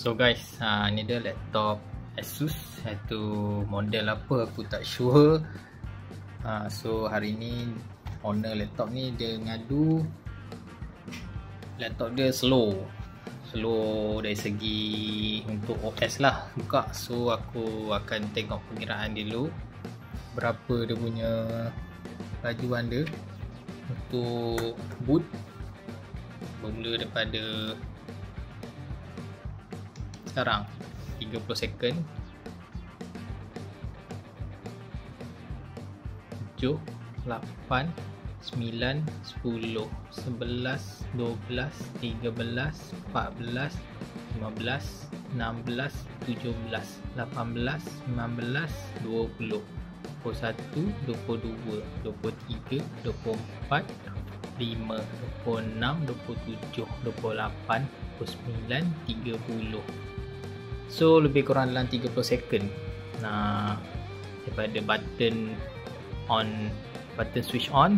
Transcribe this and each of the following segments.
So guys, ni dia laptop Asus, iaitu model apa aku tak sure. So hari ni owner laptop ni dia ngadu laptop dia slow dari segi untuk OS lah buka. So aku akan tengok pengiraan dulu berapa dia punya lajuan dia untuk boot. Bermula daripada sekarang 30 second. 7, 8, 9, 10, 11, 12, 13, 14, 15, 16, 17, 18, 19, 20, 21, 22, 23, 24, 5, 26, 27, 28, 29, 30. So lebih kurang dalam 30 second. Daripada button on, button switch on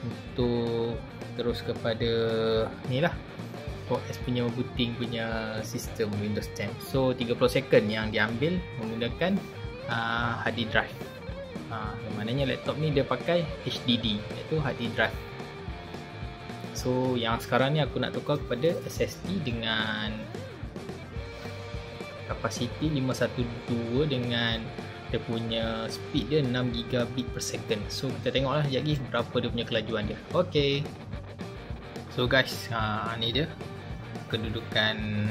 untuk terus kepada ni lah OS punya booting punya sistem Windows 10. So 30 second yang diambil menggunakan hard disk drive. Maknanya laptop ni dia pakai HDD, iaitu hard disk drive. So yang sekarang ni aku nak tukar kepada SSD dengan kapasiti 512 dengan dia punya speed dia 6 gigabit per second. So kita tengoklah sekejap lagi berapa dia punya kelajuan dia. Okay, so guys, ni dia kedudukan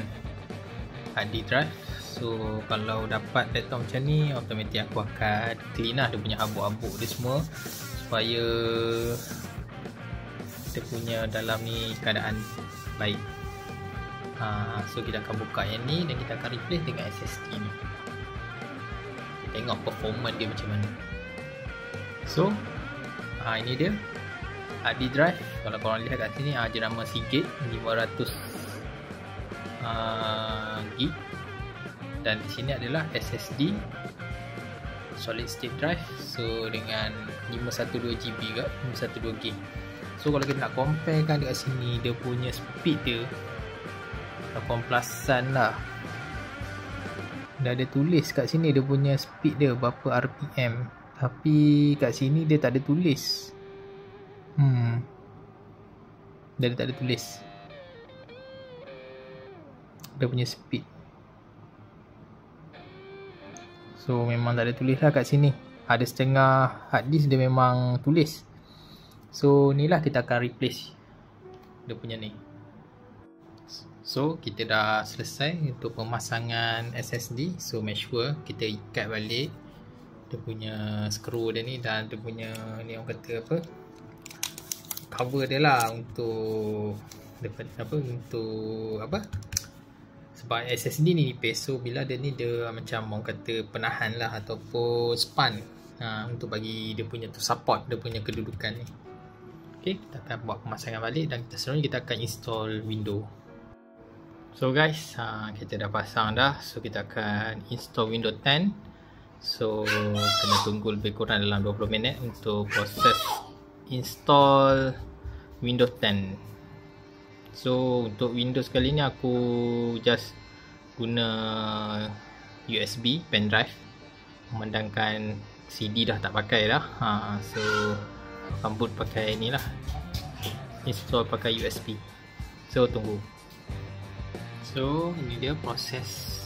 hard disk drive. So kalau dapat laptop macam ni, automatik aku akan clean lah dia punya habuk-habuk dia semua, supaya dia punya dalam ni keadaan baik. So kita akan buka yang ni dan kita akan replace dengan SSD ni. Tengok performance dia macam mana. So ini dia hard disk drive. Kalau korang lihat kat sini, jenama Seagate 500 gig, dan di sini adalah SSD solid state drive. So dengan 512 GB ke 512 gig. So kalau kita nak compare kan dekat sini, dia punya speed dia 18+ lah. Dah ada tulis kat sini dia punya speed dia berapa RPM, tapi kat sini dia tak ada tulis. Dia tak ada tulis dia punya speed. So memang tak ada tulis lah kat sini. Ada setengah hard disk dia memang tulis. So ni lah kita akan replace dia punya ni. So kita dah selesai untuk pemasangan SSD. So make sure kita ikat balik dia punya skru dia ni, dan dia punya ni orang kata apa, cover dia lah untuk sebab SSD ni nipis. So bila dia ni, dia macam orang kata penahan lah ataupun span untuk bagi dia punya tu support dia punya kedudukan ni. Okay, kita akan buat pemasangan balik dan seterusnya kita akan install Windows. So guys, kita dah pasang dah. So kita akan install Windows 10. So kena tunggu lebih kurang dalam 20 minit untuk proses install Windows 10. So untuk Windows kali ni aku just guna USB pen drive, memandangkan CD dah tak pakai dah. So boot pakai ni lah, install pakai USB. So tunggu. So ini dia proses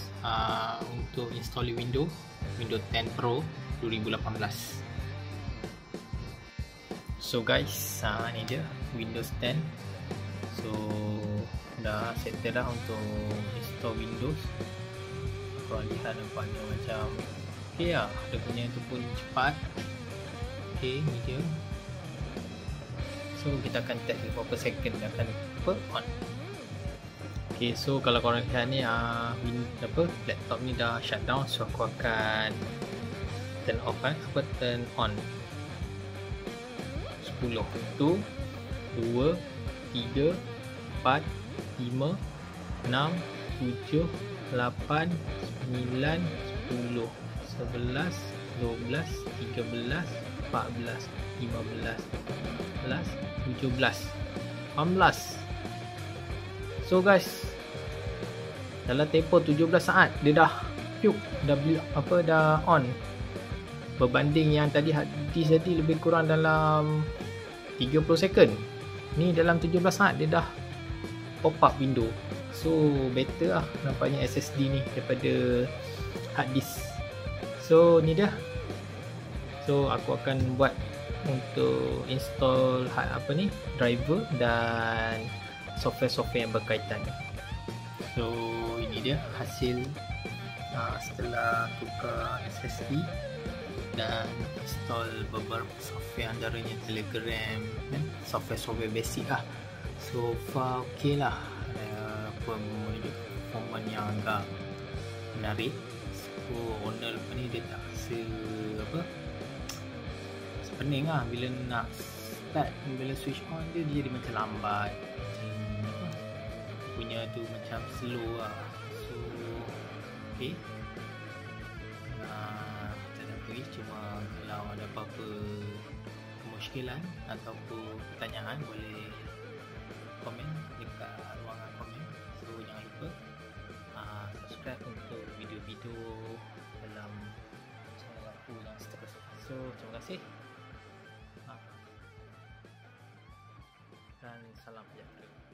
untuk install Windows 10 Pro 2018. So guys, ini dia Windows 10. So dah settle dah untuk install Windows. Korang lihat nampaknya macam okay lah, dia punya tu pun cepat. Okay, ni dia. So kita akan test berapa second dia akan on. Okay, so kalau korang lihat ni laptop ni dah shutdown. So aku akan turn off turn on. 10, 1, 2, 3, 4, 5, 6, 7, 8, 9, 10, 11, 12, 13, 14, 15, 16, 17, 18. So guys, dalam tempoh 17 saat dia dah dah on, berbanding yang tadi hard disk tadi lebih kurang dalam 30 second. Ni dalam 17 saat dia dah pop up window. So better lah nampaknya SSD ni daripada hard disk. So ni dia. So aku akan buat untuk install driver dan software-software yang berkaitan. So ini dia hasil setelah tukar SSD dan install beberapa software, antaranya Telegram dan software-software basic lah. So far ok lah, performance yang agak menarik. So owner lepas ni dia tak pening lah bila nak start, bila switch on dia jadi macam lambat, macam punya tu macam slow lah. So ok, tak ada lagi, cuma kalau ada apa-apa kemusykilan ataupun pertanyaan boleh komen dekat ruangan komen. So jangan lupa subscribe untuk video-video dalam channel aku yang seterusnya. So terima kasih dan salam sejahtera.